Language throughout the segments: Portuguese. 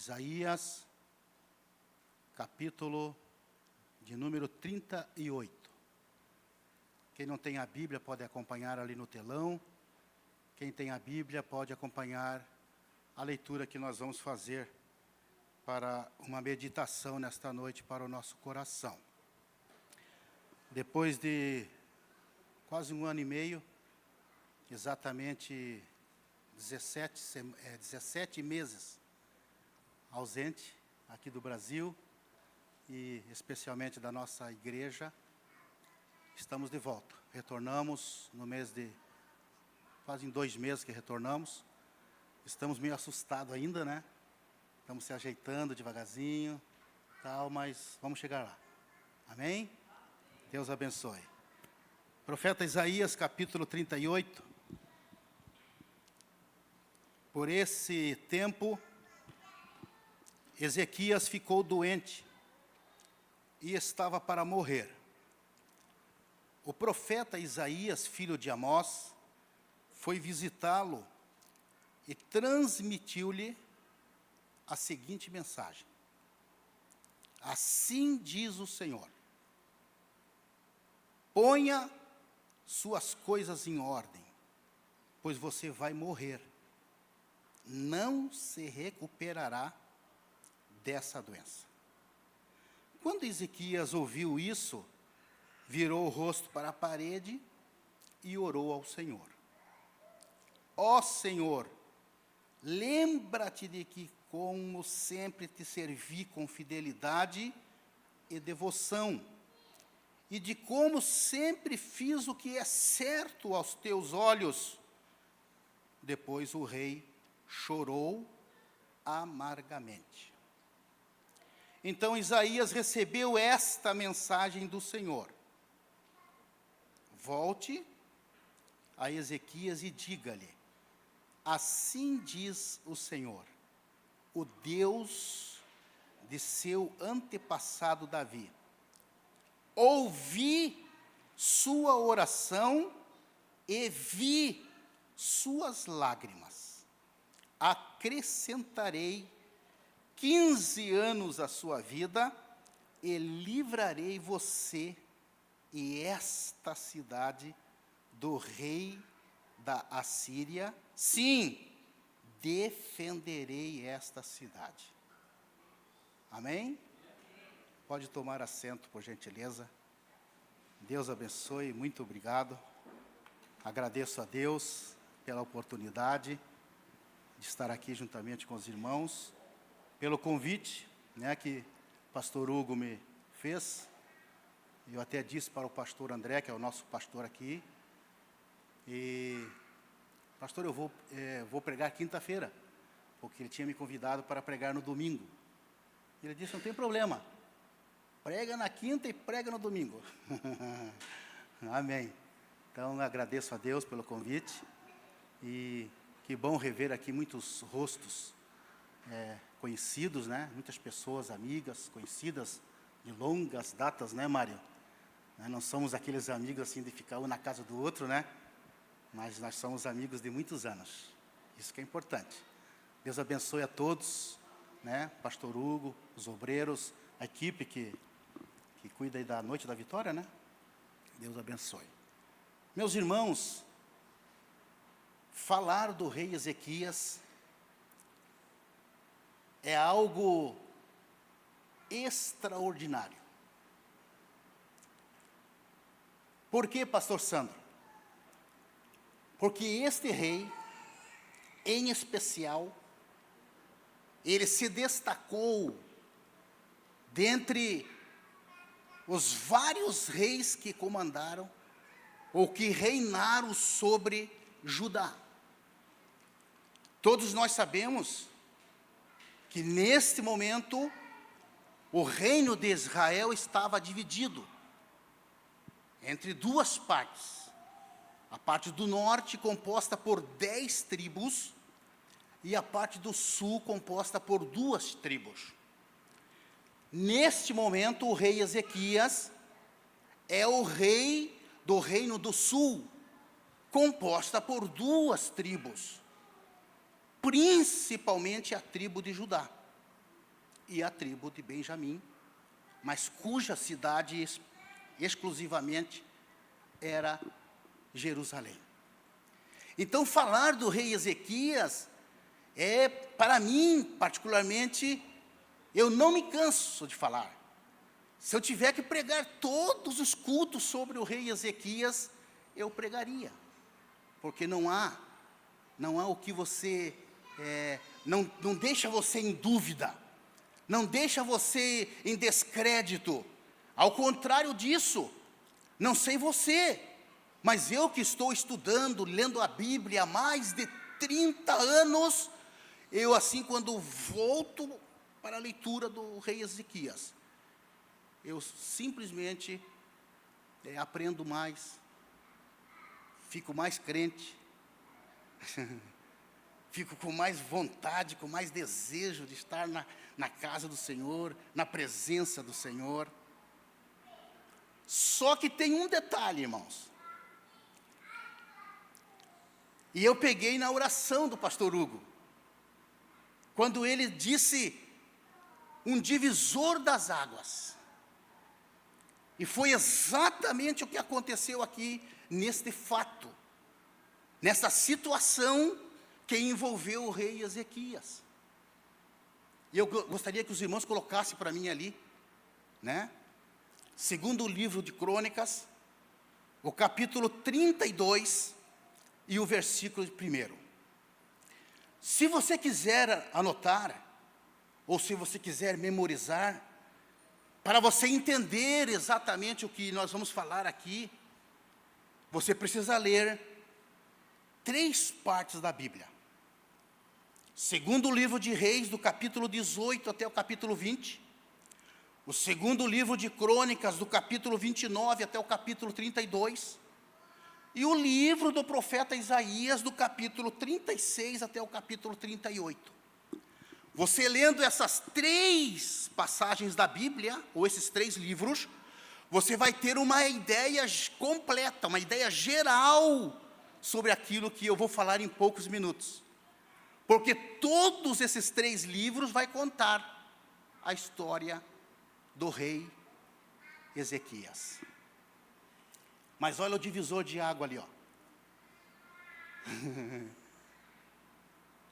Isaías, capítulo de número 38. Quem não tem a Bíblia pode acompanhar ali no telão. Quem tem a Bíblia pode acompanhar a leitura que nós vamos fazer para uma meditação nesta noite para o nosso coração. Depois de quase um ano e meio, exatamente 17 meses ausente aqui do Brasil e especialmente da nossa igreja, estamos de volta. Retornamos no mês de, quase em 2 meses que retornamos. Estamos meio assustados ainda, né? Estamos se ajeitando devagarzinho, tal, mas vamos chegar lá. Amém? Deus abençoe. Profeta Isaías, capítulo 38. Por esse tempo, Ezequias ficou doente e estava para morrer. O profeta Isaías, filho de Amós, foi visitá-lo e transmitiu-lhe a seguinte mensagem: assim diz o Senhor, ponha suas coisas em ordem, pois você vai morrer, não se recuperará dessa doença. Quando Ezequias ouviu isso, virou o rosto para a parede e orou ao Senhor. Ó Senhor, lembra-te de que, como sempre, te servi com fidelidade e devoção, e de como sempre fiz o que é certo aos teus olhos. Depois o rei chorou amargamente. Então Isaías recebeu esta mensagem do Senhor: volte a Ezequias e diga-lhe, assim diz o Senhor, o Deus de seu antepassado Davi. Ouvi sua oração e vi suas lágrimas. Acrescentarei 15 anos à sua vida e livrarei você e esta cidade do rei da Assíria. Sim, defenderei esta cidade. Amém? Pode tomar assento, por gentileza. Deus abençoe, muito obrigado. Agradeço a Deus pela oportunidade de estar aqui juntamente com os irmãos, pelo convite, que o pastor Hugo me fez. Eu até disse para o pastor André, que é o nosso pastor aqui, e, pastor, eu vou pregar quinta-feira, porque ele tinha me convidado para pregar no domingo. Ele disse, não tem problema, prega na quinta e prega no domingo. Amém. Então, agradeço a Deus pelo convite, e que bom rever aqui muitos rostos conhecidos, muitas pessoas amigas, conhecidas de longas datas, Mário? Não somos aqueles amigos assim de ficar um na casa do outro, mas nós somos amigos de muitos anos. Isso que é importante. Deus abençoe a todos, pastor Hugo, os obreiros, a equipe que cuida aí da Noite da Vitória, Deus abençoe. Meus irmãos, falar do rei Ezequias é algo extraordinário. Por que, pastor Sandro? Porque este rei, em especial, ele se destacou dentre os vários reis que comandaram ou que reinaram sobre Judá. Todos nós sabemos que neste momento o reino de Israel estava dividido entre 2 partes. A parte do norte composta por 10 tribos e a parte do sul composta por 2 tribos. Neste momento o rei Ezequias é o rei do reino do sul, composta por 2 tribos, principalmente a tribo de Judá. e a tribo de Benjamim, mas cuja cidade exclusivamente era Jerusalém. Então, falar do rei Ezequias para mim, particularmente, eu não me canso de falar. Se eu tiver que pregar todos os cultos sobre o rei Ezequias, eu pregaria, porque não há o que você, não deixa você em dúvida, não deixa você em descrédito. Ao contrário disso, não sei você, mas eu que estou estudando, lendo a Bíblia há mais de 30 anos, eu assim, quando volto para a leitura do rei Ezequias, eu simplesmente aprendo mais, fico mais crente, fico com mais vontade, com mais desejo de estar na casa do Senhor, na presença do Senhor. Só que tem um detalhe, irmãos. E eu peguei na oração do pastor Hugo, quando ele disse um divisor das águas. E foi exatamente o que aconteceu aqui neste fato, nessa situação que envolveu o rei Ezequias. E eu gostaria que os irmãos colocassem para mim ali, segundo o livro de Crônicas, o capítulo 32 e o versículo 1. Se você quiser anotar, ou se você quiser memorizar, para você entender exatamente o que nós vamos falar aqui, você precisa ler 3 partes da Bíblia. Segundo o livro de Reis, do capítulo 18 até o capítulo 20. O segundo livro de Crônicas, do capítulo 29 até o capítulo 32. E o livro do profeta Isaías, do capítulo 36 até o capítulo 38. Você lendo essas 3 passagens da Bíblia, ou esses 3 livros, você vai ter uma ideia completa, uma ideia geral sobre aquilo que eu vou falar em poucos minutos. Porque todos esses 3 livros vai contar a história do rei Ezequias. Mas olha o divisor de água ali, ó.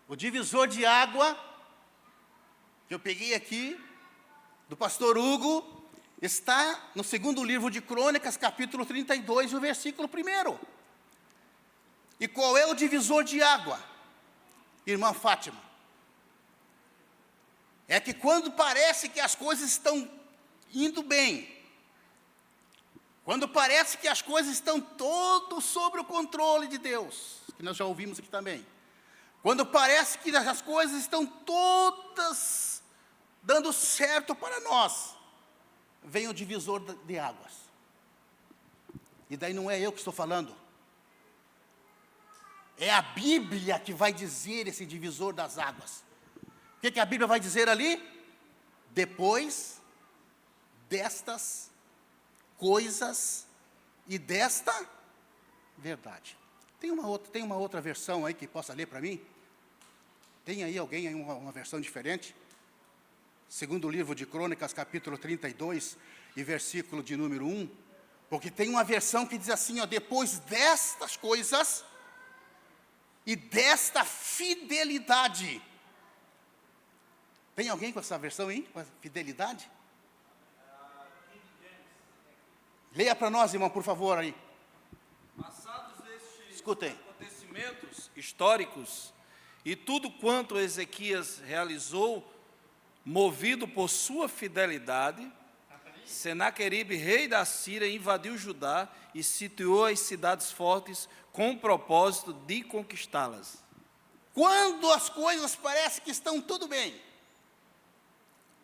O divisor de água que eu peguei aqui, do pastor Hugo, está no segundo livro de Crônicas, capítulo 32, o versículo 1. E qual é o divisor de água, irmã Fátima? É que quando parece que as coisas estão indo bem, quando parece que as coisas estão todas sob o controle de Deus, que nós já ouvimos aqui também, quando parece que as coisas estão todas dando certo para nós, vem o divisor de águas. E daí não é eu que estou falando, é a Bíblia que vai dizer esse divisor das águas. O que a Bíblia vai dizer ali? Depois destas coisas e desta verdade. Tem uma outra versão aí que possa ler para mim? Tem aí alguém aí uma versão diferente? Segundo o livro de Crônicas, capítulo 32 e versículo de número 1. Porque tem uma versão que diz assim, ó, depois destas coisas e desta fidelidade. Tem alguém com essa versão aí, com a fidelidade? Leia para nós, irmão, por favor, aí. Passados estes Escutem. acontecimentos históricos e tudo quanto Ezequias realizou, movido por sua fidelidade, Senaqueribe, rei da Síria, invadiu Judá e sitiou as cidades fortes com o propósito de conquistá-las. Quando as coisas parecem que estão tudo bem,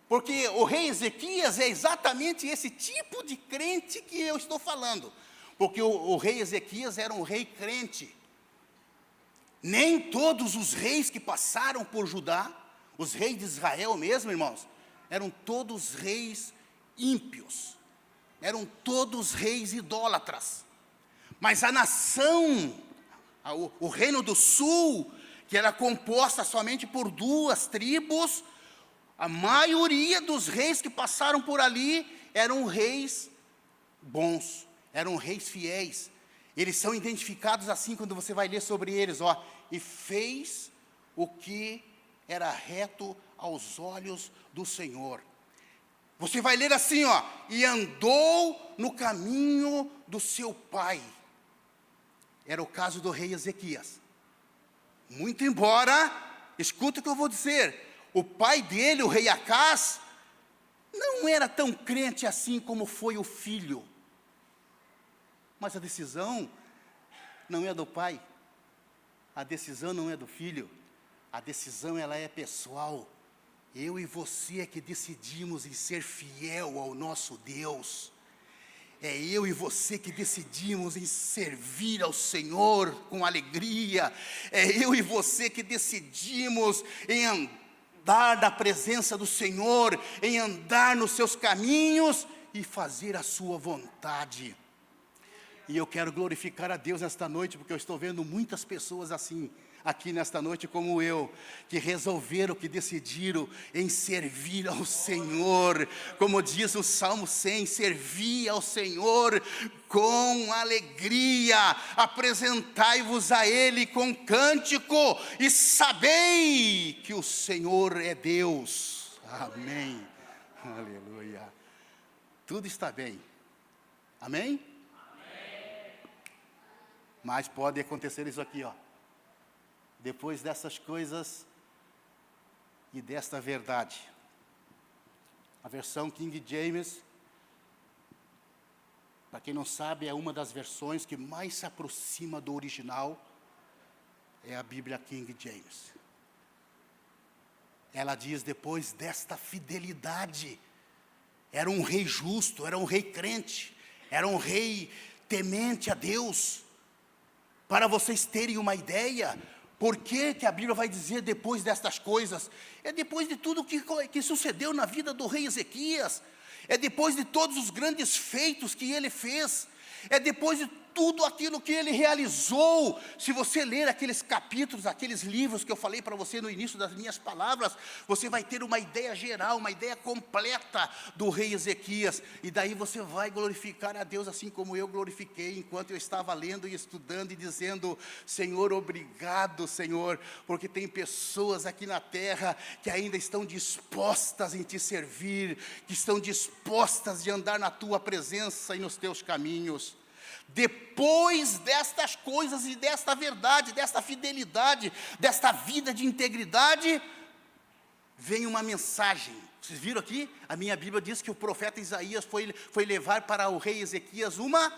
porque o rei Ezequias é exatamente esse tipo de crente que eu estou falando, porque o rei Ezequias era um rei crente. Nem todos os reis que passaram por Judá, os reis de Israel mesmo, irmãos, eram todos reis ímpios, eram todos reis idólatras. Mas a nação, o reino do sul, que era composta somente por 2 tribos, A maioria dos reis que passaram por ali eram reis bons, eram reis fiéis. Eles são identificados assim quando você vai ler sobre eles, ó. E fez o que era reto aos olhos do Senhor. Você vai ler assim, ó. E andou no caminho do seu pai. Era o caso do rei Ezequias. Muito embora, escuta o que eu vou dizer, o pai dele, o rei Acás, não era tão crente assim como foi o filho. Mas a decisão não é do pai, a decisão não é do filho, a decisão ela é pessoal. Eu e você é que decidimos em ser fiel ao nosso Deus. É eu e você que decidimos em servir ao Senhor com alegria. É eu e você que decidimos em andar na presença do Senhor, em andar nos seus caminhos e fazer a sua vontade. E eu quero glorificar a Deus nesta noite, porque eu estou vendo muitas pessoas assim, aqui nesta noite como eu, que resolveram, que decidiram em servir ao Senhor, como diz o Salmo 100, servir ao Senhor com alegria, apresentai-vos a Ele com cântico, e sabei que o Senhor é Deus, amém, aleluia, tudo está bem, amém? Mas pode acontecer isso aqui, ó. Depois dessas coisas e desta verdade. A versão King James, para quem não sabe, é uma das versões que mais se aproxima do original, é a Bíblia King James. Ela diz, depois desta fidelidade, era um rei justo, era um rei crente, era um rei temente a Deus. Para vocês terem uma ideia, por que a Bíblia vai dizer depois destas coisas? É depois de tudo que sucedeu na vida do rei Ezequias, é depois de todos os grandes feitos que ele fez, é depois de tudo aquilo que ele realizou. Se você ler aqueles capítulos, aqueles livros que eu falei para você no início das minhas palavras, você vai ter uma ideia geral, uma ideia completa do rei Ezequias, e daí você vai glorificar a Deus assim como eu glorifiquei, enquanto eu estava lendo e estudando e dizendo, Senhor, obrigado, Senhor, porque tem pessoas aqui na terra que ainda estão dispostas em te servir, que estão dispostas de andar na tua presença e nos teus caminhos. Depois destas coisas e desta verdade, desta fidelidade, desta vida de integridade, vem uma mensagem. Vocês viram aqui? A minha Bíblia diz que o profeta Isaías foi levar para o rei Ezequias uma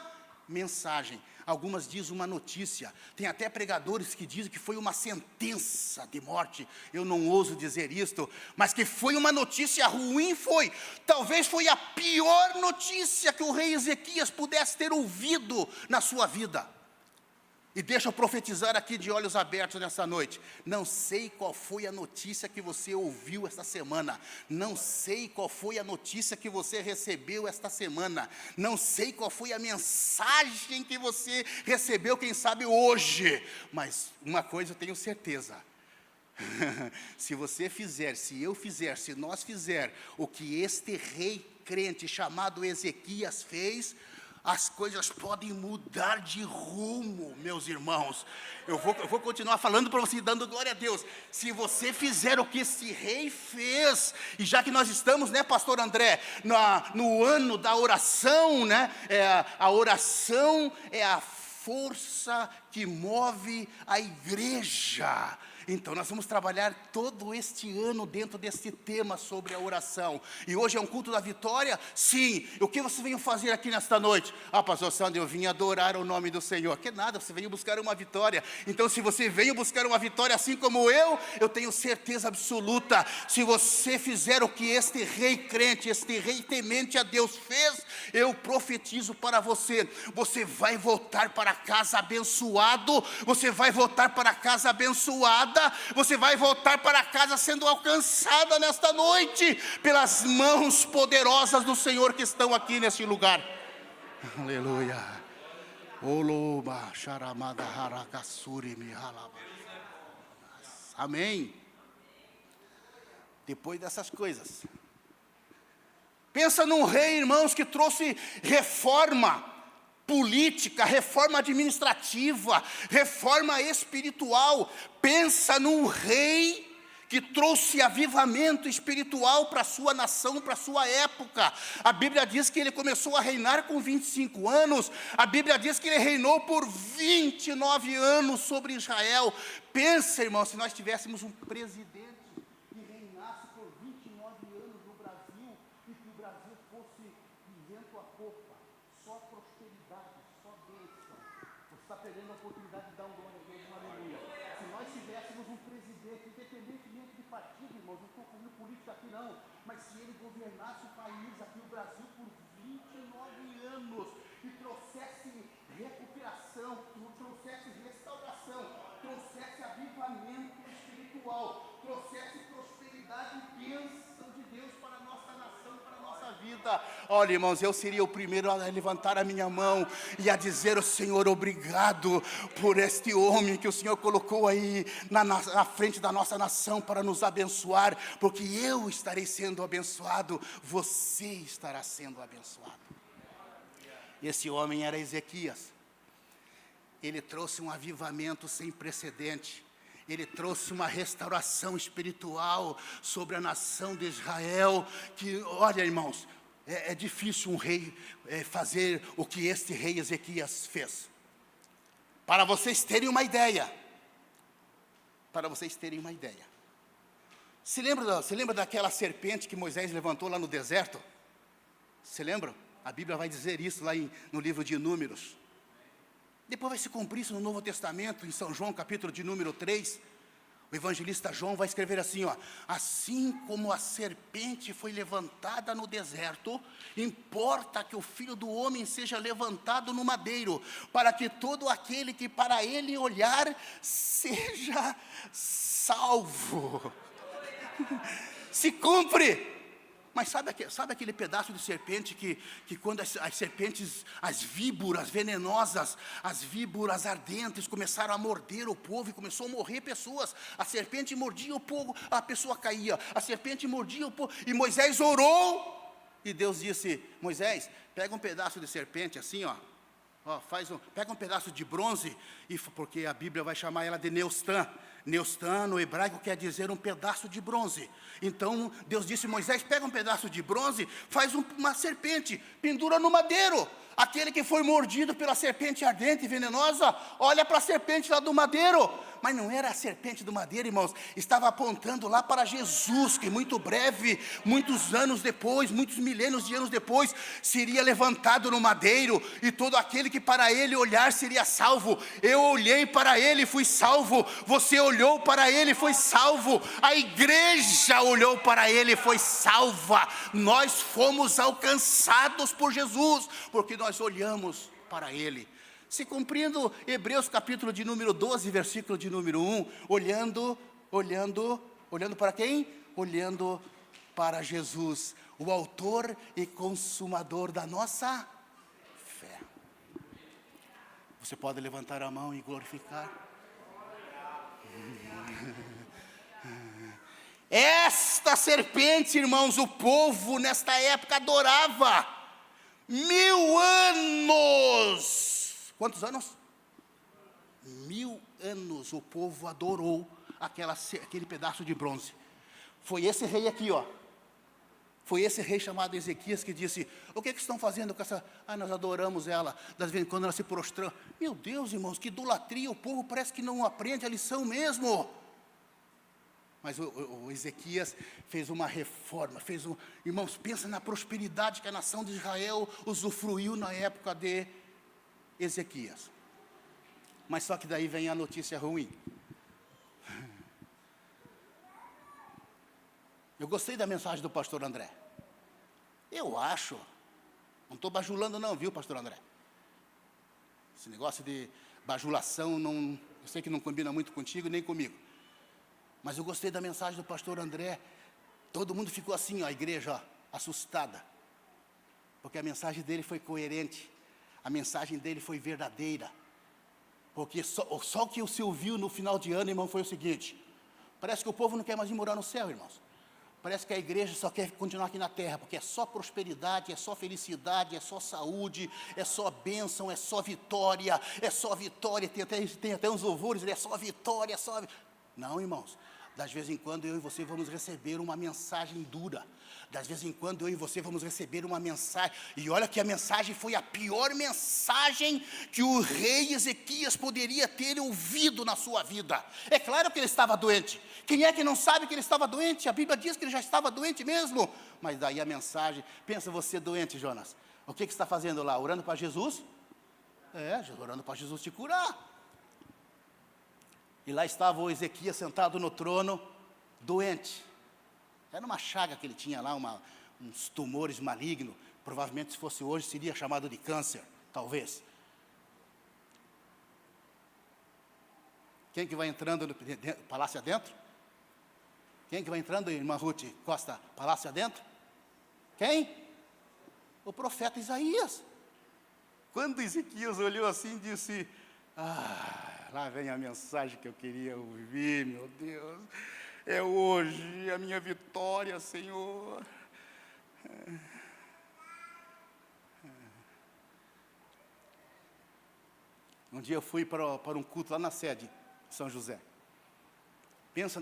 mensagem. Algumas dizem uma notícia. Tem até pregadores que dizem que foi uma sentença de morte. Eu não ouso dizer isto, mas que foi uma notícia ruim, foi. Talvez foi a pior notícia que o rei Ezequias pudesse ter ouvido na sua vida. E deixa eu profetizar aqui de olhos abertos nessa noite. Não sei qual foi a notícia que você ouviu esta semana. Não sei qual foi a notícia que você recebeu esta semana. Não sei qual foi a mensagem que você recebeu, quem sabe hoje. Mas uma coisa eu tenho certeza. Se você fizer, se eu fizer, se nós fizer o que este rei crente chamado Ezequias fez, as coisas podem mudar de rumo, meus irmãos. Eu vou continuar falando para você, dando glória a Deus. Se você fizer o que esse rei fez, e já que nós estamos, né, pastor André, no ano da oração, né, a oração é a força que move a igreja. Então nós vamos trabalhar todo este ano dentro desse tema sobre a oração. E hoje é um culto da vitória? Sim. O que você veio fazer aqui nesta noite? Ah, pastor Sandro, eu vim adorar o nome do Senhor. Que nada, você veio buscar uma vitória. Então se você veio buscar uma vitória assim como eu tenho certeza absoluta, se você fizer o que este rei crente, este rei temente a Deus fez, eu profetizo para você, você vai voltar para casa abençoado, você vai voltar para casa abençoada, você vai voltar para casa sendo alcançada nesta noite, pelas mãos poderosas do Senhor que estão aqui neste lugar. Aleluia. Amém. depois dessas coisas. Pensa num rei, irmãos, que trouxe reforma política, reforma administrativa, reforma espiritual. Pensa num rei que trouxe avivamento espiritual para a sua nação, para a sua época. A Bíblia diz que ele começou a reinar com 25 anos, a Bíblia diz que ele reinou por 29 anos sobre Israel. Pensa, irmão, se nós tivéssemos um presidente que reinasse por 29 anos no Brasil, e que o Brasil fosse vento a popa, só prosperidade, só bênção. Você está perdendo a oportunidade de dar um glória a Deus, uma aleluia. Se nós tivéssemos um presidente, independentemente de partido, irmãos, não estou falando política aqui não, mas se ele governasse o país, aqui o Brasil, por 29 anos, e trouxesse recuperação, trouxesse restauração, trouxesse avivamento espiritual, trouxesse prosperidade e bênção de Deus para a nossa nação, para a nossa vida. Olha, irmãos, eu seria o primeiro a levantar a minha mão e a dizer ao Senhor, obrigado por este homem que o Senhor colocou aí na frente da nossa nação para nos abençoar, porque eu estarei sendo abençoado, você estará sendo abençoado. Esse homem era Ezequias. Ele trouxe um avivamento sem precedente. Ele trouxe uma restauração espiritual sobre a nação de Israel, que, olha, irmãos, é difícil um rei fazer o que este rei Ezequias fez. Para vocês terem uma ideia, se lembra daquela serpente que Moisés levantou lá no deserto? Se lembra? A Bíblia vai dizer isso lá no livro de Números. Depois vai se cumprir isso no Novo Testamento, em São João, capítulo de número 3. O evangelista João vai escrever assim, ó: assim como a serpente foi levantada no deserto, importa que o Filho do Homem seja levantado no madeiro, para que todo aquele que para ele olhar seja salvo. Se cumpre. Mas sabe aquele pedaço de serpente que quando as serpentes, as víboras venenosas, as víboras ardentes começaram a morder o povo e começou a morrer pessoas. A serpente mordia o povo, a pessoa caía. A serpente mordia o povo e Moisés orou. E Deus disse, Moisés, pega um pedaço de serpente assim, ó. Pega um pedaço de bronze, porque a Bíblia vai chamar ela de Neustã. Neustã, no hebraico, quer dizer um pedaço de bronze. Então, Deus disse, Moisés, pega um pedaço de bronze, faz uma serpente, pendura no madeiro. Aquele que foi mordido pela serpente ardente e venenosa, olha para a serpente lá do madeiro. Mas não era a serpente do madeiro, irmãos, estava apontando lá para Jesus, que muito breve, muitos anos depois, muitos milênios de anos depois, seria levantado no madeiro, e todo aquele que para ele olhar seria salvo. Eu olhei para ele e fui salvo, você olhou para ele e foi salvo, a igreja olhou para ele e foi salva. Nós fomos alcançados por Jesus, porque nós olhamos para ele. Se cumprindo Hebreus capítulo de número 12, versículo de número 1, olhando para quem? Olhando para Jesus, o autor e consumador da nossa fé. Você pode levantar a mão e glorificar. Esta serpente, irmãos, o povo nesta época adorava. 1000 anos. Quantos anos? 1000 anos o povo adorou aquele pedaço de bronze. Foi esse rei aqui, ó. Foi esse rei chamado Ezequias que disse, o que estão fazendo com essa... nós adoramos ela, das vezes quando ela se prostrou. Meu Deus, irmãos, que idolatria, o povo parece que não aprende a lição mesmo. Mas o Ezequias fez uma reforma, irmãos, pensa na prosperidade que a nação de Israel usufruiu na época de Ezequias. Mas só que daí vem a notícia ruim. Eu gostei da mensagem do pastor André. Eu acho, não estou bajulando não, viu, pastor André? Esse negócio de bajulação, eu sei que não combina muito contigo nem comigo. Mas eu gostei da mensagem do pastor André. Todo mundo ficou assim, ó, a igreja, ó, assustada. Porque a mensagem dele foi coerente. A mensagem dele foi verdadeira. Porque só o que se ouviu no final de ano, irmão, foi o seguinte. Parece que o povo não quer mais ir morar no céu, irmãos. Parece que a igreja só quer continuar aqui na terra, porque é só prosperidade, é só felicidade, é só saúde, é só bênção, é só vitória, tem até uns louvores, é só vitória, é só... Não, irmãos, das vezes em quando eu e você vamos receber uma mensagem dura, das vezes em quando eu e você vamos receber uma mensagem, e olha que a mensagem foi a pior mensagem que o rei Ezequias poderia ter ouvido na sua vida. É claro que ele estava doente. Quem é que não sabe que ele estava doente? A Bíblia diz que ele já estava doente mesmo. Mas daí a mensagem, pensa você doente, Jonas, o que você está fazendo lá? Orando para Jesus? Orando para Jesus te curar. E lá estava o Ezequias sentado no trono, doente. Era uma chaga que ele tinha lá, uns tumores malignos. Provavelmente, se fosse hoje, seria chamado de câncer, talvez. Quem que vai entrando no palácio adentro? Quem que vai entrando, irmã Ruth Costa, palácio adentro? Quem? O profeta Isaías. Quando Ezequias olhou assim e disse, lá vem a mensagem que eu queria ouvir, meu Deus. É hoje a minha vitória, Senhor. Um dia eu fui para um culto lá na sede, São José. Pensa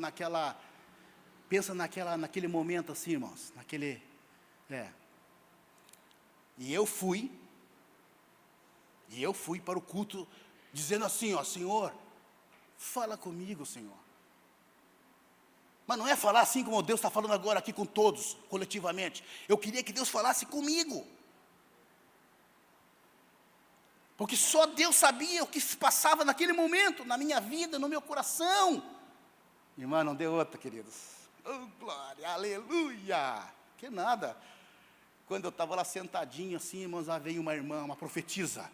naquele momento assim, irmãos, E eu fui para o culto dizendo assim, ó, Senhor, fala comigo, Senhor. Mas não é falar assim como Deus está falando agora aqui com todos, coletivamente. Eu queria que Deus falasse comigo. Porque só Deus sabia o que se passava naquele momento, na minha vida, no meu coração. Irmã, não deu outra, queridos. Oh, glória, aleluia. Que nada. Quando eu estava lá sentadinho assim, irmãos, lá veio uma irmã, uma profetisa.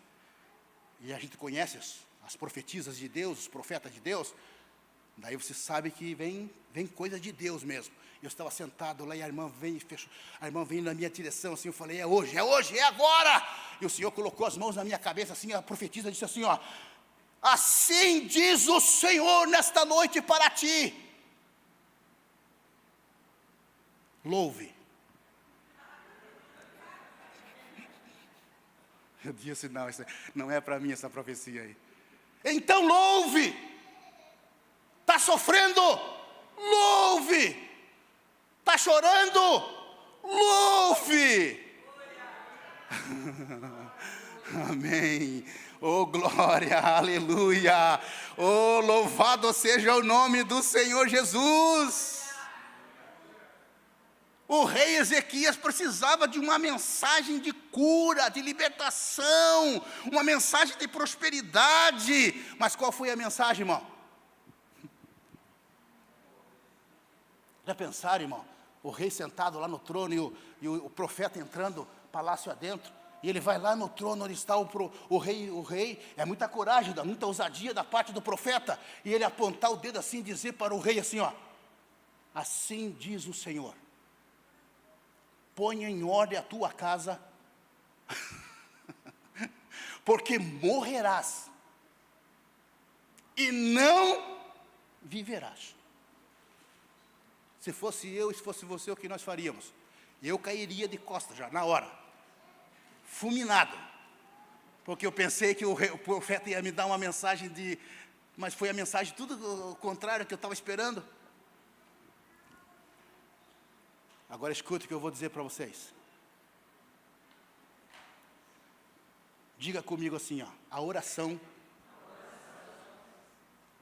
E a gente conhece as profetisas de Deus, os profetas de Deus. Daí você sabe que vem coisa de Deus mesmo. Eu estava sentado lá e a irmã veio na minha direção assim, eu falei, é hoje, é agora. E o Senhor colocou as mãos na minha cabeça assim, a profetisa disse assim, ó, assim diz o Senhor nesta noite para ti. Louve. Eu disse, não é para mim essa profecia aí. Então louve. Está sofrendo? Louve. Está chorando? Louve. Amém. Oh, glória, aleluia. Oh, louvado seja o nome do Senhor Jesus. O rei Ezequias precisava de uma mensagem de cura, de libertação, uma mensagem de prosperidade. Mas qual foi a mensagem, irmão? Já pensaram, irmão? O rei sentado lá no trono e o profeta entrando palácio adentro. E ele vai lá no trono onde está o rei. É muita coragem, muita ousadia da parte do profeta. E ele apontar o dedo assim e dizer para o rei assim, ó. Assim diz o Senhor. Ponha em ordem a tua casa, porque morrerás e não viverás. Se fosse eu e se fosse você, o que nós faríamos? Eu cairia de costas já, na hora, fulminado, porque eu pensei que o profeta ia me dar uma mensagem mas foi a mensagem tudo o contrário que eu estava esperando. Agora escute o que eu vou dizer para vocês. Diga comigo assim, ó, a oração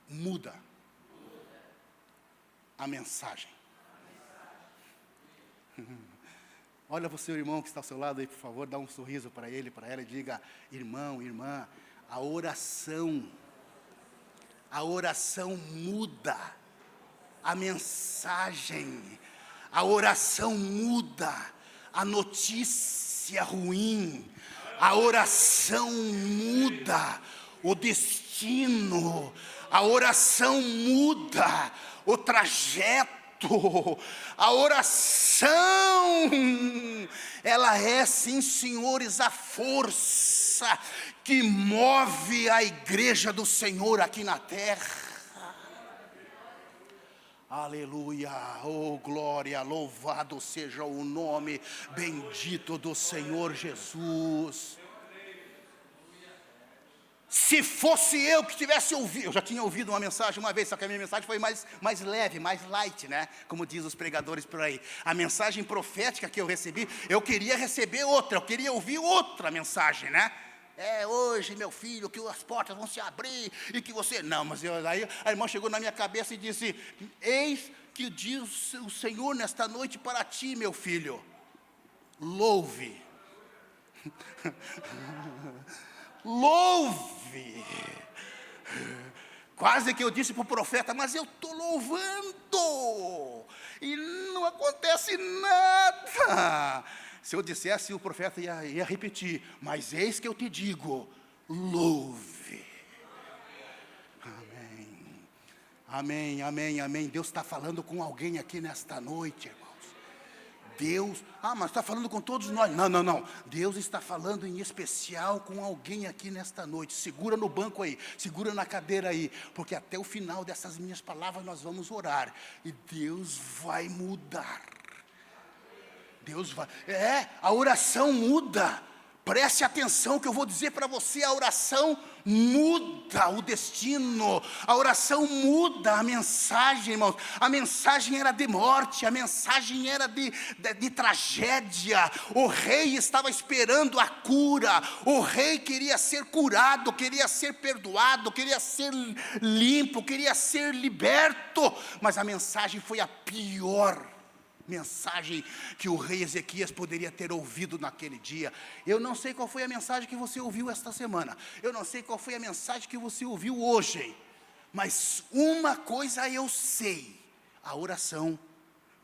muda a mensagem. Olha para o seu irmão que está ao seu lado aí, por favor, dá um sorriso para ele, para ela e diga, irmão, irmã, a oração muda a mensagem. A oração muda a notícia ruim. A oração muda o destino. A oração muda o trajeto. A oração, ela é, sim, senhores, a força que move a igreja do Senhor aqui na terra. Aleluia, oh glória, louvado seja o nome bendito do Senhor Jesus. Se fosse eu que tivesse ouvido, eu já tinha ouvido uma mensagem uma vez, só que a minha mensagem foi mais leve, mais light, né? Como diz os pregadores por aí. A mensagem profética que eu recebi, eu queria receber outra, eu queria ouvir outra mensagem, né? Hoje, meu filho, que as portas vão se abrir e que você... Não, mas aí a irmã chegou na minha cabeça e disse: eis que diz o Senhor nesta noite para ti, meu filho, louve. Louve. Quase que eu disse para o profeta: mas eu estou louvando e não acontece nada. Se eu dissesse, o profeta ia repetir: mas eis que eu te digo, louve. Amém, amém, amém, amém. Deus está falando com alguém aqui nesta noite, irmãos. Deus, mas está falando com todos nós. Não. Deus está falando em especial com alguém aqui nesta noite. Segura no banco aí, segura na cadeira aí, porque até o final dessas minhas palavras nós vamos orar. E Deus vai mudar. Deus vai, a oração muda. Preste atenção que eu vou dizer para você: a oração muda o destino, a oração muda a mensagem, irmãos. A mensagem era de morte, a mensagem era de tragédia. O rei estava esperando a cura, o rei queria ser curado, queria ser perdoado, queria ser limpo, queria ser liberto, mas a mensagem foi a pior mensagem que o rei Ezequias poderia ter ouvido naquele dia. Eu não sei qual foi a mensagem que você ouviu esta semana, eu não sei qual foi a mensagem que você ouviu hoje, mas uma coisa eu sei: a oração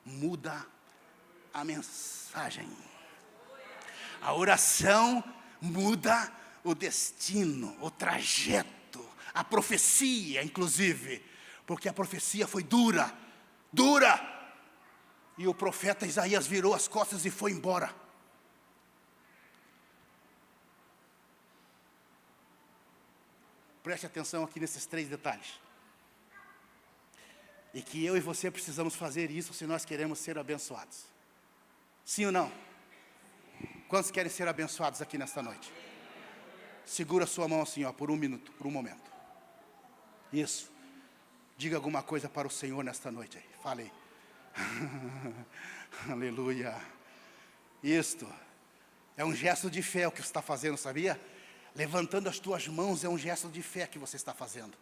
muda a mensagem. A oração muda o destino, o trajeto, a profecia, inclusive, porque a profecia foi dura. E o profeta Isaías virou as costas e foi embora. Preste atenção aqui nesses 3 detalhes. E que eu e você precisamos fazer isso se nós queremos ser abençoados. Sim ou não? Quantos querem ser abençoados aqui nesta noite? Segura a sua mão assim, por um minuto, por um momento. Isso. Diga alguma coisa para o Senhor nesta noite aí. Fale aí. Aleluia. Isto é um gesto de fé o que você está fazendo, sabia? Levantando as tuas mãos é um gesto de fé que você está fazendo.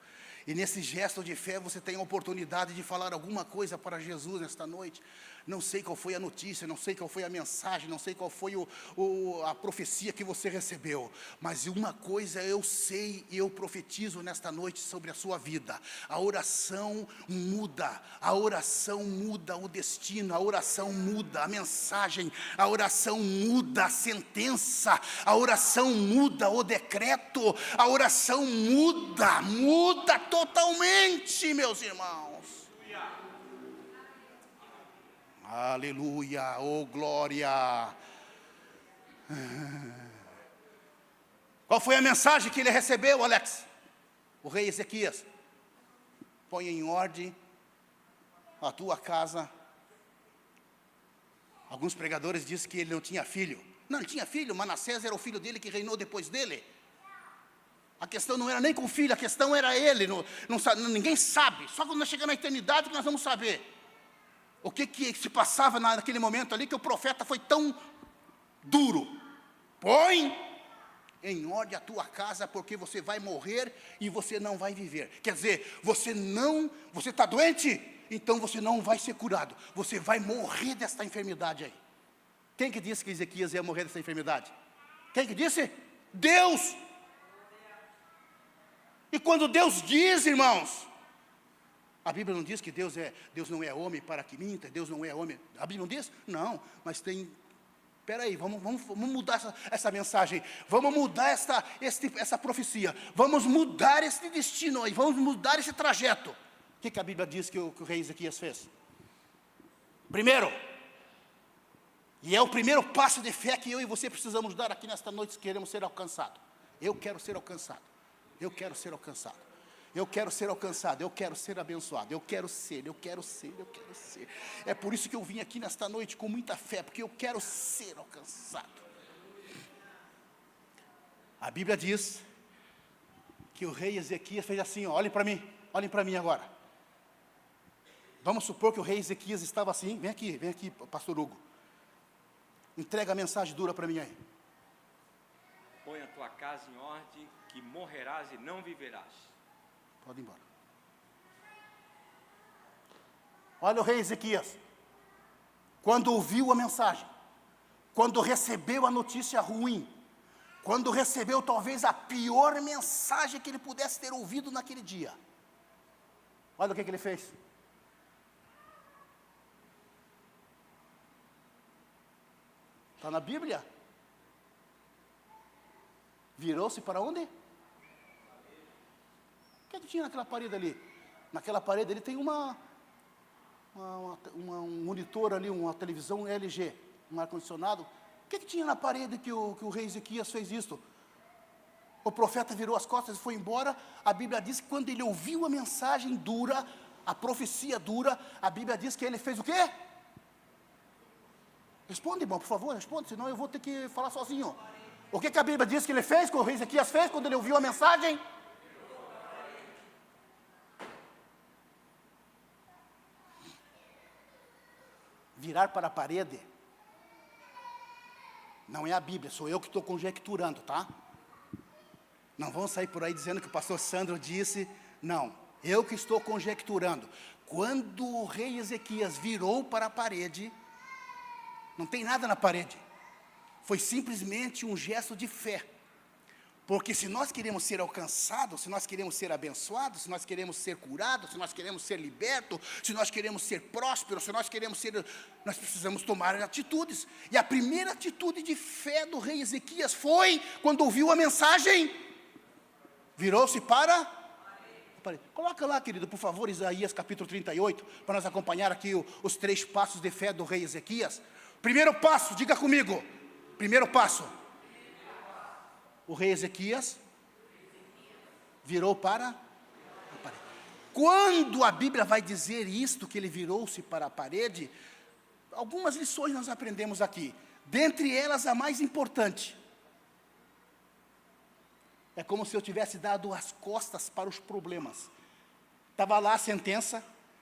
E nesse gesto de fé você tem a oportunidade de falar alguma coisa para Jesus nesta noite. Não sei qual foi a notícia, não sei qual foi a mensagem, não sei qual foi a profecia que você recebeu, mas uma coisa eu sei e eu profetizo nesta noite sobre a sua vida: a oração muda o destino, a oração muda a mensagem, a oração muda a sentença, a oração muda o decreto, a oração muda totalmente, meus irmãos. Aleluia, oh glória. Qual foi a mensagem que ele recebeu, Alex? O rei Ezequias: põe em ordem a tua casa. Alguns pregadores dizem que ele não tinha filho. Não, ele tinha filho. Manassés era o filho dele que reinou depois dele. A questão não era nem com o filho, a questão era ele. Ninguém sabe, só quando nós chegamos na eternidade que nós vamos saber o que se passava naquele momento ali, que o profeta foi tão duro. Põe em ordem a tua casa, porque você vai morrer e você não vai viver. Quer dizer, você está doente, então você não vai ser curado, você vai morrer desta enfermidade aí. Quem que disse que Ezequias ia morrer dessa enfermidade? Quem que disse? Deus. E quando Deus diz, irmãos, a Bíblia não diz que Deus não é homem para que minta, Deus não é homem. A Bíblia não diz? Não, mas tem. Espera aí, vamos mudar essa mensagem, vamos mudar essa profecia, vamos mudar esse destino aí, vamos mudar esse trajeto. O que a Bíblia diz que o rei Ezequias fez? Primeiro, e é o primeiro passo de fé que eu e você precisamos dar aqui nesta noite, se queremos ser alcançados. Eu quero ser alcançado. Eu quero ser alcançado, eu quero ser abençoado, eu quero ser. É por isso que eu vim aqui nesta noite com muita fé, porque eu quero ser alcançado. A Bíblia diz que o rei Ezequias fez assim, ó, olhem para mim agora. Vamos supor que o rei Ezequias estava assim, vem aqui, pastor Hugo. Entrega a mensagem dura para mim aí. Põe a tua casa em ordem, que morrerás e não viverás. Pode ir embora. Olha o rei Ezequias. Quando ouviu a mensagem, quando recebeu a notícia ruim, quando recebeu talvez a pior mensagem que ele pudesse ter ouvido naquele dia, olha o que ele fez. Está na Bíblia. Virou-se para onde? O que tinha naquela parede ali? Naquela parede ali tem um monitor ali, uma televisão LG, um ar-condicionado. O que tinha na parede que o rei Ezequias fez isso? O profeta virou as costas e foi embora. A Bíblia diz que quando ele ouviu a mensagem dura, a profecia dura, a Bíblia diz que ele fez o quê? Responde, irmão, por favor, responde, senão eu vou ter que falar sozinho. O que a Bíblia diz que ele fez, que o rei Ezequias fez quando ele ouviu a mensagem? Virar para a parede não é a Bíblia, sou eu que estou conjecturando, tá? Não vão sair por aí dizendo que o pastor Sandro disse, não, eu que estou conjecturando. Quando o rei Ezequias virou para a parede, não tem nada na parede, foi simplesmente um gesto de fé. Porque se nós queremos ser alcançados, se nós queremos ser abençoados, se nós queremos ser curados, se nós queremos ser libertos, se nós queremos ser prósperos, se nós queremos ser, nós precisamos tomar atitudes. E a primeira atitude de fé do rei Ezequias foi, quando ouviu a mensagem, virou-se para a parede. Coloca lá, querido, por favor, Isaías capítulo 38, para nós acompanhar aqui os 3 passos de fé do rei Ezequias. Primeiro passo, diga comigo, primeiro passo. O rei Ezequias virou para a parede. Quando a Bíblia vai dizer isto, que ele virou-se para a parede, algumas lições nós aprendemos aqui. Dentre elas, a mais importante. É como se eu tivesse dado as costas para os problemas. Estava lá a sentença,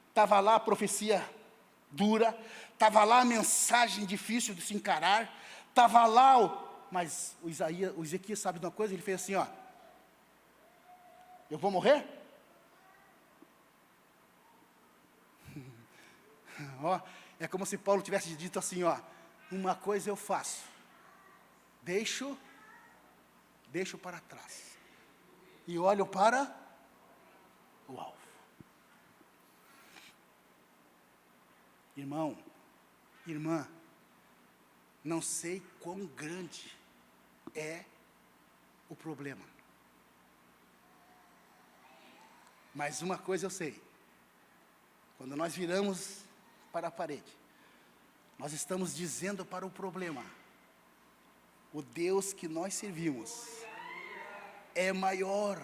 estava lá a profecia dura, estava lá a mensagem difícil de se encarar, estava lá mas o Ezequias sabe de uma coisa, ele fez assim, ó, eu vou morrer? Ó, é como se Paulo tivesse dito assim, ó, uma coisa eu faço, deixo para trás, e olho para o alvo. Irmão, irmã, não sei quão grande é o problema, mas uma coisa eu sei, quando nós viramos para a parede, nós estamos dizendo para o problema, o Deus que nós servimos é maior,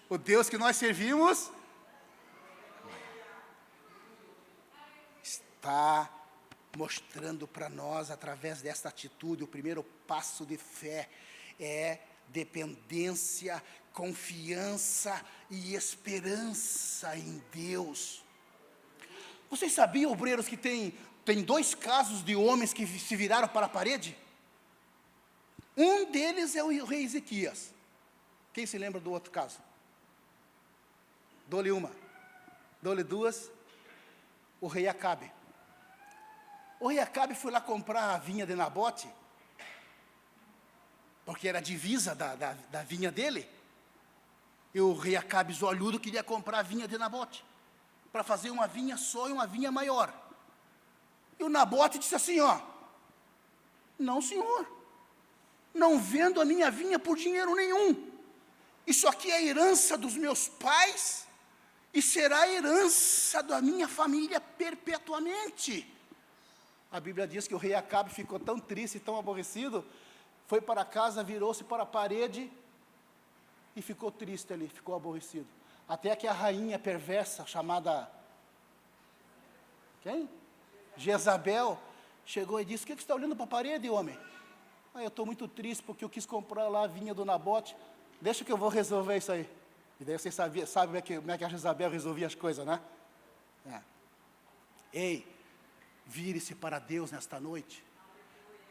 o Deus que nós servimos está mostrando para nós, através desta atitude, o primeiro passo de fé é dependência, confiança e esperança em Deus. Vocês sabiam, obreiros, que tem 2 casos de homens que se viraram para a parede? Um deles é o rei Ezequias. Quem se lembra do outro caso? Dou-lhe uma, dou-lhe 2, o rei Acabe. O rei Acabe foi lá comprar a vinha de Nabote, porque era a divisa da vinha dele, e o rei Acabe olhudo queria comprar a vinha de Nabote, para fazer uma vinha só e uma vinha maior. E o Nabote disse assim, ó, não senhor, não vendo a minha vinha por dinheiro nenhum, isso aqui é herança dos meus pais, e será herança da minha família perpetuamente. A Bíblia diz que o rei Acabe ficou tão triste, tão aborrecido, foi para casa, virou-se para a parede e ficou triste ali, ficou aborrecido. Até que a rainha perversa, chamada... Quem? Jezabel, chegou e disse: o que você está olhando para a parede, homem? Eu estou muito triste porque eu quis comprar lá a vinha do Nabote. Deixa que eu vou resolver isso aí. E daí vocês sabem como é que a Jezabel resolvia as coisas, né? Ei, vire-se para Deus nesta noite.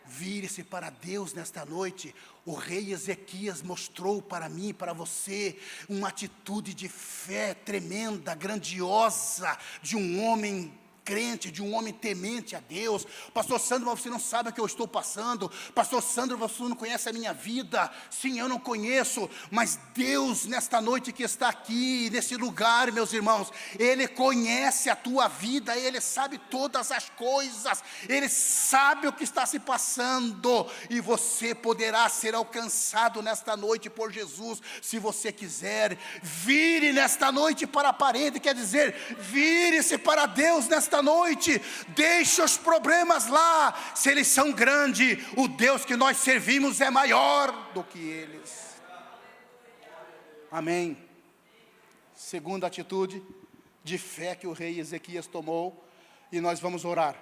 Vire-se para Deus nesta noite. O rei Ezequias mostrou para mim e para você uma atitude de fé tremenda, grandiosa, de um homem crente, de um homem temente a Deus. Pastor Sandro, mas você não sabe o que eu estou passando. Pastor Sandro, você não conhece a minha vida. Sim, eu não conheço, mas Deus nesta noite que está aqui, nesse lugar, meus irmãos, Ele conhece a tua vida, Ele sabe todas as coisas, Ele sabe o que está se passando, e você poderá ser alcançado nesta noite por Jesus, se você quiser. Vire nesta noite para a parede, quer dizer, vire-se para Deus nesta noite, deixe os problemas lá. Se eles são grandes, o Deus que nós servimos é maior do que eles. Amém. Segunda atitude de fé que o rei Ezequias tomou, e nós vamos orar.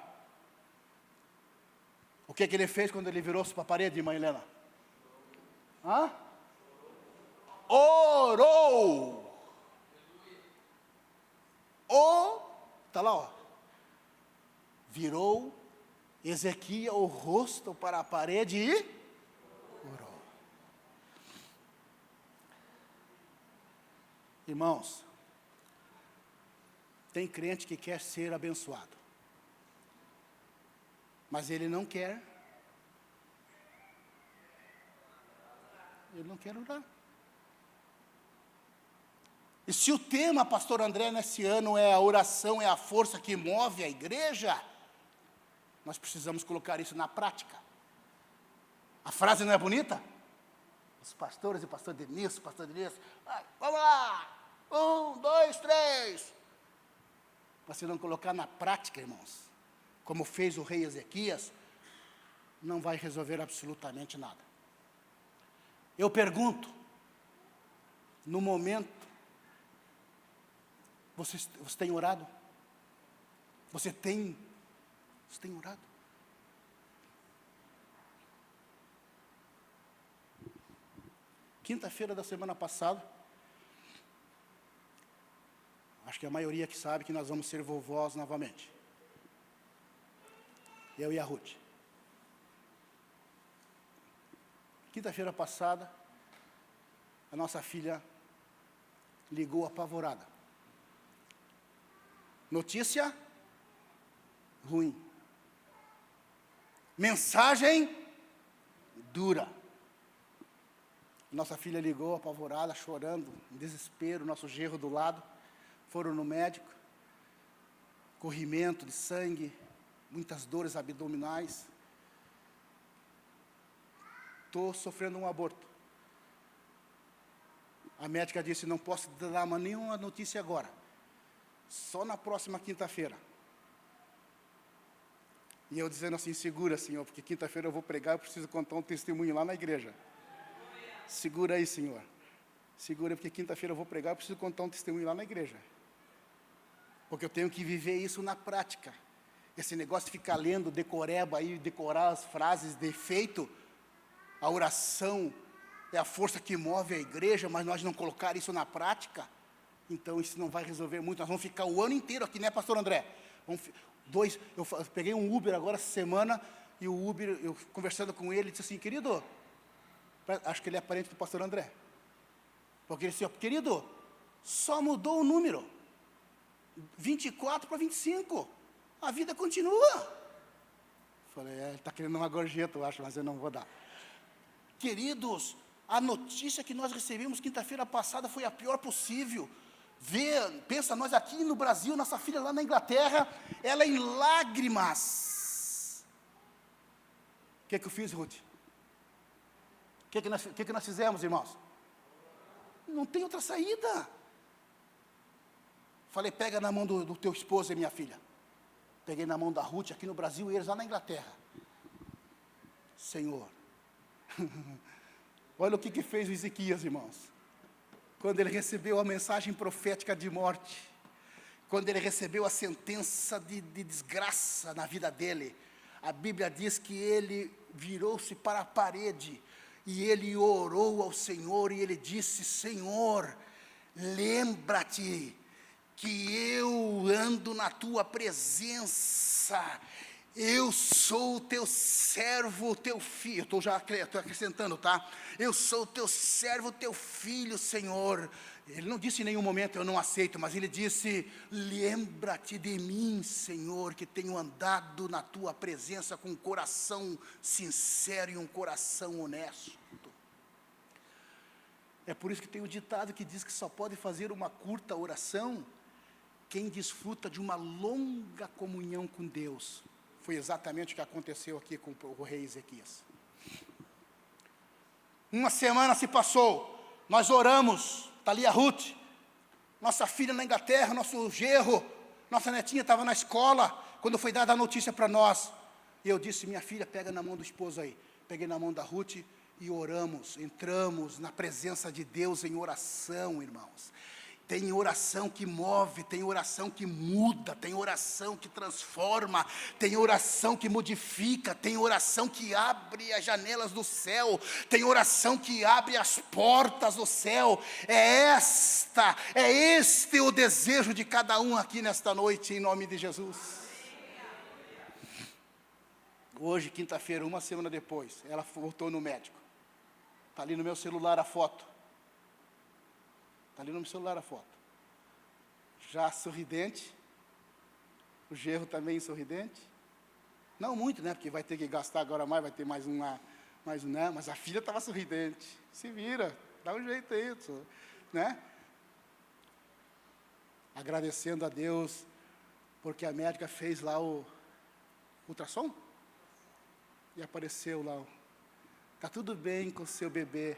O que ele fez quando ele virou-se para a parede, irmã Helena? Orou. Está lá, ó. Virou Ezequias o rosto para a parede e orou. Irmãos, tem crente que quer ser abençoado, mas ele não quer orar. E se o tema, pastor André, nesse ano é a oração, é a força que move a igreja, nós precisamos colocar isso na prática. A frase não é bonita? Os pastores e pastor Denilson, vamos lá, 1, 2, 3. Mas se não colocar na prática, irmãos, como fez o rei Ezequias, não vai resolver absolutamente nada. Eu pergunto, no momento, você tem orado? Você tem orado? Quinta-feira da semana passada, acho que a maioria que sabe que nós vamos ser vovós novamente. Eu e a Ruth. Quinta-feira passada, a nossa filha ligou apavorada. Notícia ruim. Mensagem dura. Nossa filha ligou apavorada, chorando, em desespero, nosso genro do lado. Foram no médico, corrimento de sangue, muitas dores abdominais. Estou sofrendo um aborto. A médica disse: não posso dar nenhuma notícia agora, só na próxima quinta-feira. E eu dizendo assim: segura, Senhor, porque quinta-feira eu vou pregar, eu preciso contar um testemunho lá na igreja. Segura aí, Senhor. Segura, porque quinta-feira eu vou pregar, eu preciso contar um testemunho lá na igreja. Porque eu tenho que viver isso na prática. Esse negócio de ficar lendo decoreba aí, decorar as frases de efeito, a oração é a força que move a igreja, mas nós não colocar isso na prática, então isso não vai resolver muito. Nós vamos ficar o ano inteiro aqui, né, pastor André? Eu peguei um Uber agora essa semana, e o Uber, eu conversando com ele, disse assim: querido, acho que ele é parente do pastor André, porque ele disse: querido, só mudou o número, 24 para 25, a vida continua. Falei: ele está querendo uma gorjeta, eu acho, mas eu não vou dar. Queridos, a notícia que nós recebemos quinta-feira passada foi a pior possível. Pensa, nós aqui no Brasil, nossa filha lá na Inglaterra, ela em lágrimas. O que eu fiz, Ruth? O que nós fizemos, irmãos? Não tem outra saída. Falei: pega na mão do teu esposo e minha filha. Peguei na mão da Ruth aqui no Brasil e eles lá na Inglaterra. Senhor, olha o que fez o Ezequias, irmãos. quando ele recebeu a mensagem profética de morte, quando ele recebeu a sentença de desgraça na vida dele, a Bíblia diz que ele virou-se para a parede, e ele orou ao Senhor, e ele disse: Senhor, lembra-te que eu ando na tua presença, eu sou o teu servo, teu filho. Estou acrescentando, tá? Eu sou o teu servo, teu filho, Senhor. Ele não disse em nenhum momento: eu não aceito, mas ele disse: lembra-te de mim, Senhor, que tenho andado na tua presença com um coração sincero e um coração honesto. É por isso que tem o ditado que diz que só pode fazer uma curta oração quem desfruta de uma longa comunhão com Deus. Foi exatamente o que aconteceu aqui com o rei Ezequias. Uma semana se passou, nós oramos, está ali a Ruth, nossa filha na Inglaterra, nosso genro, nossa netinha estava na escola, quando foi dada a notícia para nós. E eu disse: minha filha, pega na mão do esposo aí. Peguei na mão da Ruth e oramos, entramos na presença de Deus em oração, irmãos. Tem oração que move, tem oração que muda, tem oração que transforma, tem oração que modifica, tem oração que abre as janelas do céu, tem oração que abre as portas do céu. É este o desejo de cada um aqui nesta noite, em nome de Jesus. Hoje, quinta-feira, uma semana depois, ela voltou no médico. Está ali no meu celular a foto. Está ali no meu celular a foto. Já sorridente. O genro também sorridente. Não muito, né? Porque vai ter que gastar agora mais, vai ter mais um, né? Mas a filha estava sorridente. Se vira, dá um jeito aí, né? Agradecendo a Deus, porque a médica fez lá o ultrassom. E apareceu lá, está tudo bem com o seu bebê.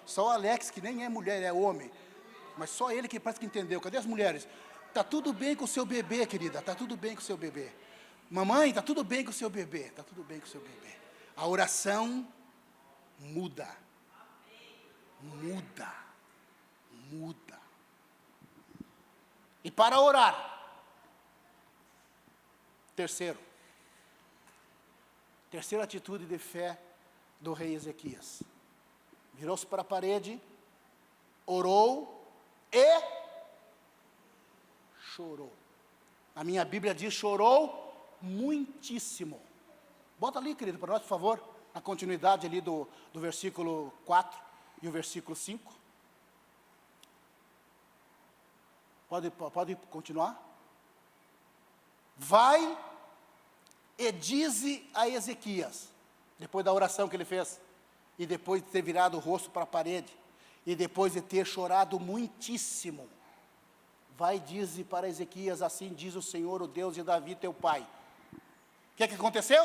Só o Alex, que nem é mulher, é homem, mas só ele que parece que entendeu. Cadê as mulheres? Está tudo bem com o seu bebê, querida, está tudo bem com o seu bebê. Mamãe, está tudo bem com o seu bebê, está tudo bem com o seu bebê. A oração muda. E para orar, terceira atitude de fé do rei Ezequias. Virou-se para a parede, orou e chorou. A minha Bíblia diz: chorou muitíssimo. Bota ali, querido, para nós, por favor, a continuidade ali do versículo 4 e o versículo 5. Pode continuar? Vai e dize a Ezequias, depois da oração que ele fez, e depois de ter virado o rosto para a parede, e depois de ter chorado muitíssimo, vai e dize para Ezequias: assim diz o Senhor, o Deus de Davi teu pai. O que aconteceu?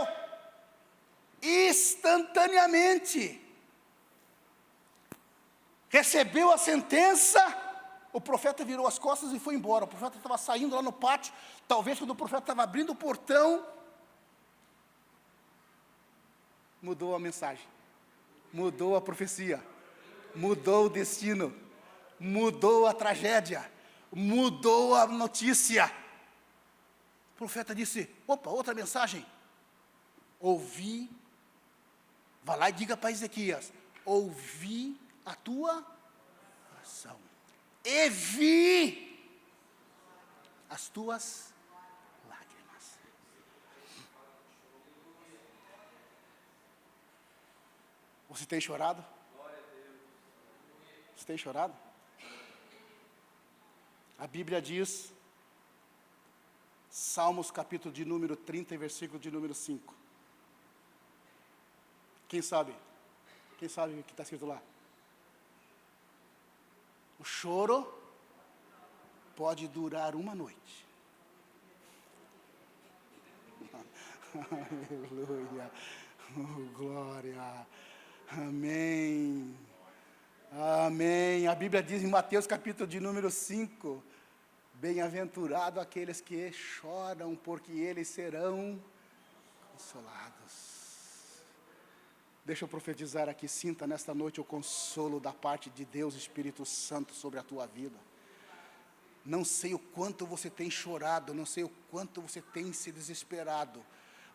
Instantaneamente, recebeu a sentença, o profeta virou as costas e foi embora. O profeta estava saindo lá no pátio, talvez quando o profeta estava abrindo o portão, mudou a mensagem, mudou a profecia, mudou o destino, mudou a tragédia, mudou a notícia. O profeta disse: opa, outra mensagem. Ouvi, vai lá e diga para Ezequias: ouvi a tua oração e vi as tuas lágrimas. Você tem chorado? Você tem chorado? A Bíblia diz, Salmos capítulo de número 30 e versículo de número 5. Quem sabe? Quem sabe o que está escrito lá? O choro pode durar uma noite. Aleluia. Oh, glória. Amém. Amém. A Bíblia diz em Mateus capítulo de número 5: bem-aventurado aqueles que choram, porque eles serão consolados. Deixa eu profetizar aqui, sinta nesta noite o consolo da parte de Deus, Espírito Santo, sobre a tua vida. Não sei o quanto você tem chorado, não sei o quanto você tem se desesperado,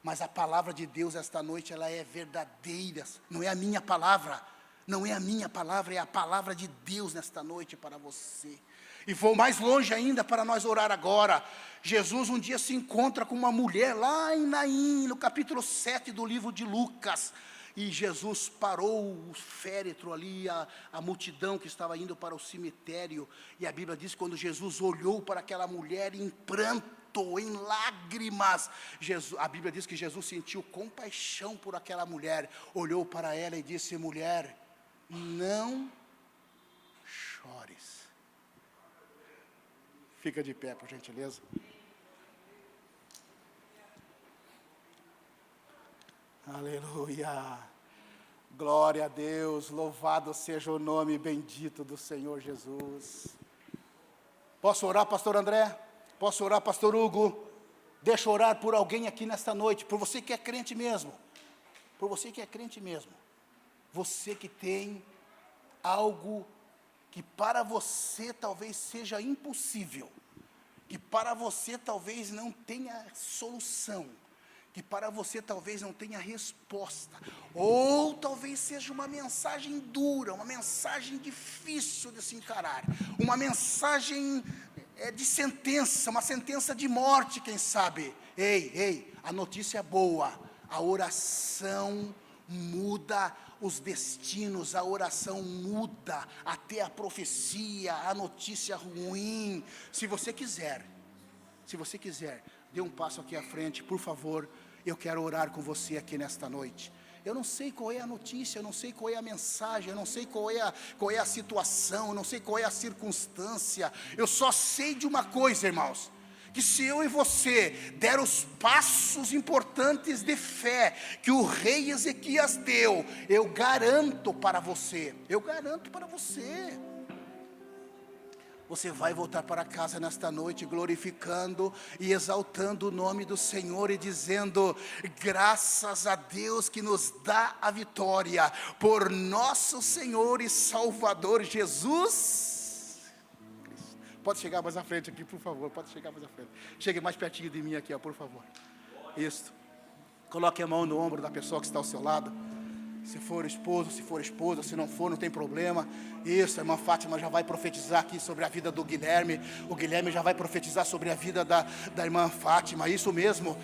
mas a palavra de Deus esta noite, ela é verdadeira. Não é a minha palavra, não é a minha palavra, é a palavra de Deus nesta noite para você. E vou mais longe ainda para nós orar agora. Jesus um dia se encontra com uma mulher lá em Naim, no capítulo 7 do livro de Lucas. E Jesus parou o féretro ali, a multidão que estava indo para o cemitério. E a Bíblia diz que quando Jesus olhou para aquela mulher em pranto, em lágrimas, a Bíblia diz que Jesus sentiu compaixão por aquela mulher. Olhou para ela e disse: mulher, não chores. Fica de pé, por gentileza. Aleluia, glória a Deus, louvado seja o nome bendito do Senhor Jesus. Posso orar, pastor André? Posso orar, pastor Hugo? Deixa eu orar por alguém aqui nesta noite, por você que é crente mesmo, por você que é crente mesmo, você que tem algo que para você talvez seja impossível, que para você talvez não tenha solução, que para você talvez não tenha resposta, ou talvez seja uma mensagem dura, uma mensagem difícil de se encarar, uma mensagem de sentença, uma sentença de morte, quem sabe. Ei, a notícia é boa, a oração muda os destinos, a oração muda até a profecia, a notícia ruim. Se você quiser, dê um passo aqui à frente, por favor. Eu quero orar com você aqui nesta noite. Eu não sei qual é a notícia, eu não sei qual é a mensagem, eu não sei qual é a situação, eu não sei qual é a circunstância. Eu só sei de uma coisa, irmãos, que se eu e você der os passos importantes de fé que o rei Ezequias deu, eu garanto para você, você vai voltar para casa nesta noite glorificando e exaltando o nome do Senhor e dizendo: graças a Deus que nos dá a vitória, por nosso Senhor e Salvador Jesus. Pode chegar mais à frente aqui, por favor, pode chegar mais à frente. Chegue mais pertinho de mim aqui, ó, por favor. Isso. Coloque a mão no ombro da pessoa que está ao seu lado. Se for esposo, se for esposa, se não for, não tem problema. Isso, a irmã Fátima já vai profetizar aqui sobre a vida do Guilherme. O Guilherme já vai profetizar sobre a vida da irmã Fátima. Isso mesmo,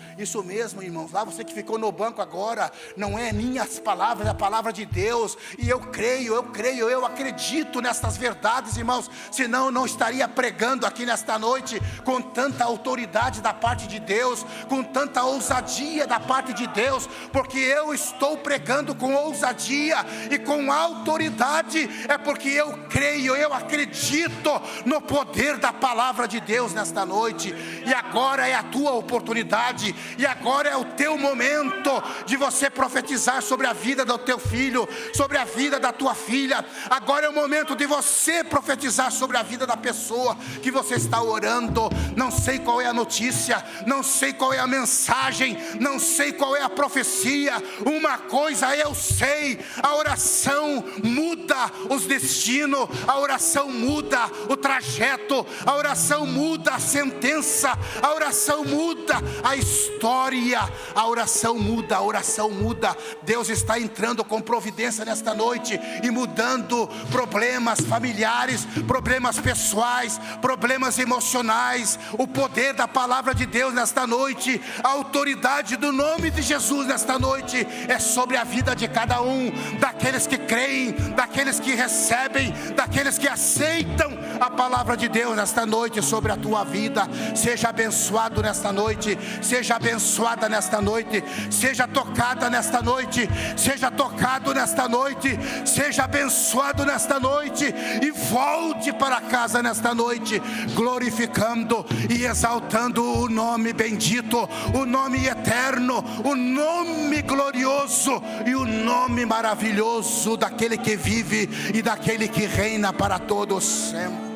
irmãos. Lá você que ficou no banco agora, não é minhas palavras, é a palavra de Deus. E eu acredito nestas verdades, irmãos. Senão eu não estaria pregando aqui nesta noite com tanta autoridade da parte de Deus, com tanta ousadia da parte de Deus, porque eu estou pregando com ousadia e com autoridade, é porque eu creio, eu acredito no poder da palavra de Deus nesta noite. E agora é a tua oportunidade, e agora é o teu momento de você profetizar sobre a vida do teu filho, sobre a vida da tua filha. Agora é o momento de você profetizar sobre a vida da pessoa que você está orando. Não sei qual é a notícia, não sei qual é a mensagem, não sei qual é a profecia. Uma coisa eu sei: a oração muda os destinos, a oração muda o trajeto, a oração muda a sentença, a oração muda a história, a oração muda. Deus está entrando com providência nesta noite e mudando problemas familiares, problemas pessoais, problemas emocionais. O poder da palavra de Deus nesta noite, a autoridade do nome de Jesus nesta noite é sobre a vida de cada um, daqueles que creem, daqueles que recebem, daqueles que aceitam a palavra de Deus nesta noite sobre a tua vida. Seja abençoado nesta noite, seja abençoada nesta noite, seja tocada nesta noite, seja tocado nesta noite, seja abençoado nesta noite, e volte para casa nesta noite glorificando e exaltando o nome bendito, o nome eterno, o nome glorioso e o nome maravilhoso daquele que vive e daquele que reina para todos sempre.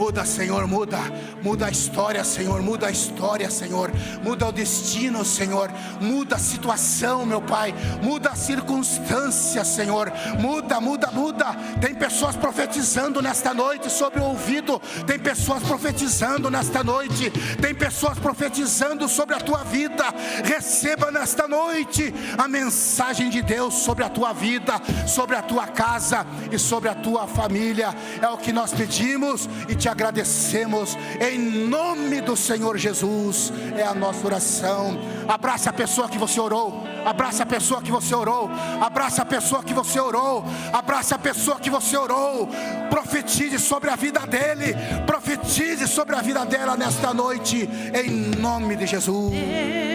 Muda, Senhor, muda. Muda a história, Senhor. Muda a história, Senhor. Muda o destino, Senhor. Muda a situação, meu Pai. Muda a circunstância, Senhor. Muda, muda, muda. Tem pessoas profetizando nesta noite sobre o ouvido. Tem pessoas profetizando nesta noite. Tem pessoas profetizando sobre a tua vida. Receba nesta noite a mensagem de Deus sobre a tua vida, sobre a tua casa e sobre a tua família. É o que nós pedimos e te agradecemos em nome do Senhor Jesus. É a nossa oração. Abraça a pessoa que você orou. Abraça a pessoa que você orou. Abraça a pessoa que você orou. Abraça a pessoa que você orou. Profetize sobre a vida dele. Profetize sobre a vida dela nesta noite, em nome de Jesus.